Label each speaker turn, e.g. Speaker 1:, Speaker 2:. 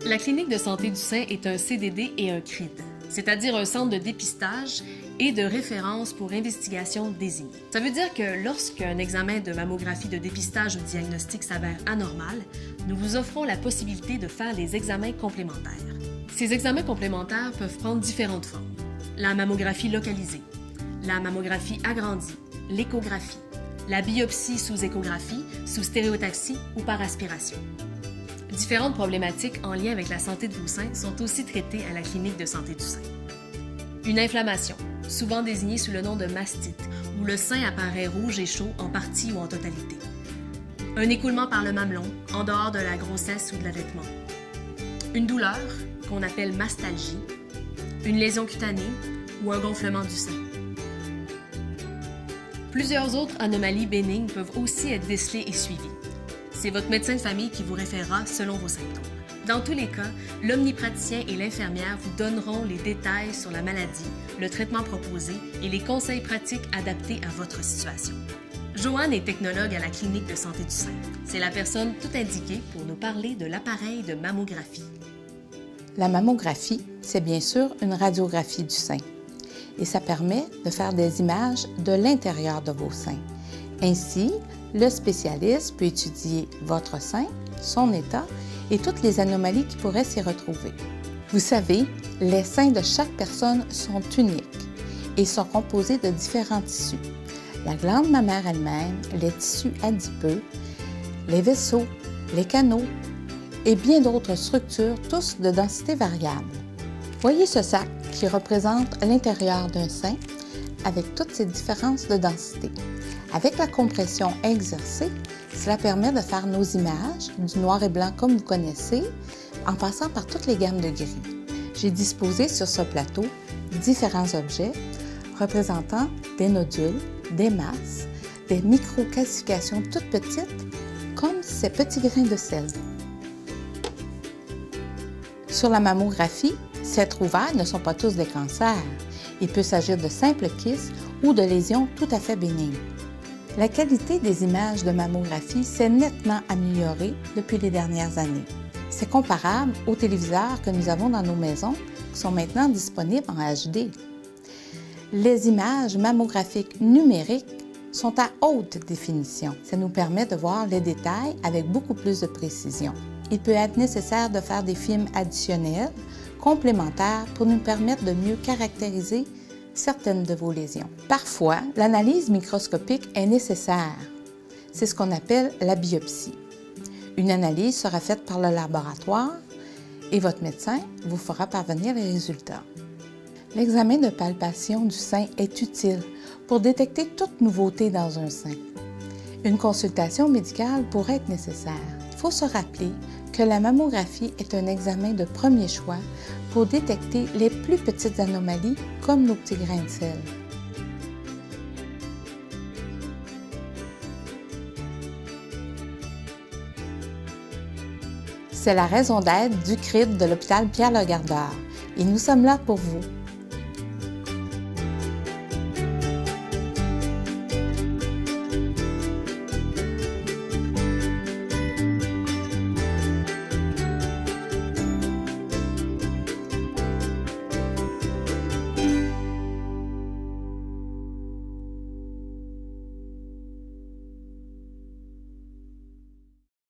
Speaker 1: La clinique de santé du sein est un CDD et un CRID, c'est-à-dire un centre de dépistage et de référence pour investigation désignée. Ça veut dire que lorsqu'un examen de mammographie de dépistage ou diagnostic s'avère anormal, nous vous offrons la possibilité de faire les examens complémentaires. Ces examens complémentaires peuvent prendre différentes formes. La mammographie localisée, la mammographie agrandie, l'échographie, la biopsie sous échographie, sous stéréotaxie ou par aspiration. Différentes problématiques en lien avec la santé de vos seins sont aussi traitées à la clinique de santé du sein. Une inflammation, souvent désignée sous le nom de mastite, où le sein apparaît rouge et chaud en partie ou en totalité. Un écoulement par le mamelon, en dehors de la grossesse ou de l'allaitement. Une douleur, qu'on appelle mastalgie, une lésion cutanée ou un gonflement du sein. Plusieurs autres anomalies bénignes peuvent aussi être décelées et suivies. C'est votre médecin de famille qui vous référera selon vos symptômes. Dans tous les cas, l'omnipraticien et l'infirmière vous donneront les détails sur la maladie, le traitement proposé et les conseils pratiques adaptés à votre situation. Joanne est technologue à la clinique de santé du sein. C'est la personne tout indiquée pour nous parler de l'appareil de mammographie.
Speaker 2: La mammographie, c'est bien sûr une radiographie du sein. Et ça permet de faire des images de l'intérieur de vos seins. Ainsi, le spécialiste peut étudier votre sein, son état et toutes les anomalies qui pourraient s'y retrouver. Vous savez, les seins de chaque personne sont uniques et sont composés de différents tissus. La glande mammaire elle-même, les tissus adipeux, les vaisseaux, les canaux et bien d'autres structures, tous de densité variable. Voyez ce sac qui représente l'intérieur d'un sein avec toutes ces différences de densité. Avec la compression exercée, cela permet de faire nos images du noir et blanc comme vous connaissez, en passant par toutes les gammes de gris. J'ai disposé sur ce plateau différents objets représentant des nodules, des masses, des micro-calcifications toutes petites, comme ces petits grains de sel. Sur la mammographie, ces trouvailles ne sont pas tous des cancers. Il peut s'agir de simples kystes ou de lésions tout à fait bénignes. La qualité des images de mammographie s'est nettement améliorée depuis les dernières années. C'est comparable aux téléviseurs que nous avons dans nos maisons qui sont maintenant disponibles en HD. Les images mammographiques numériques sont à haute définition. Ça nous permet de voir les détails avec beaucoup plus de précision. Il peut être nécessaire de faire des films additionnels, complémentaires, pour nous permettre de mieux caractériser certaines de vos lésions. Parfois, l'analyse microscopique est nécessaire. C'est ce qu'on appelle la biopsie. Une analyse sera faite par le laboratoire et votre médecin vous fera parvenir les résultats. L'examen de palpation du sein est utile pour détecter toute nouveauté dans un sein. Une consultation médicale pourrait être nécessaire. Il faut se rappeler que la mammographie est un examen de premier choix pour détecter les plus petites anomalies comme nos petits grains de sel. C'est la raison d'être du CRID de l'hôpital Pierre-Legardeur et nous sommes là pour vous.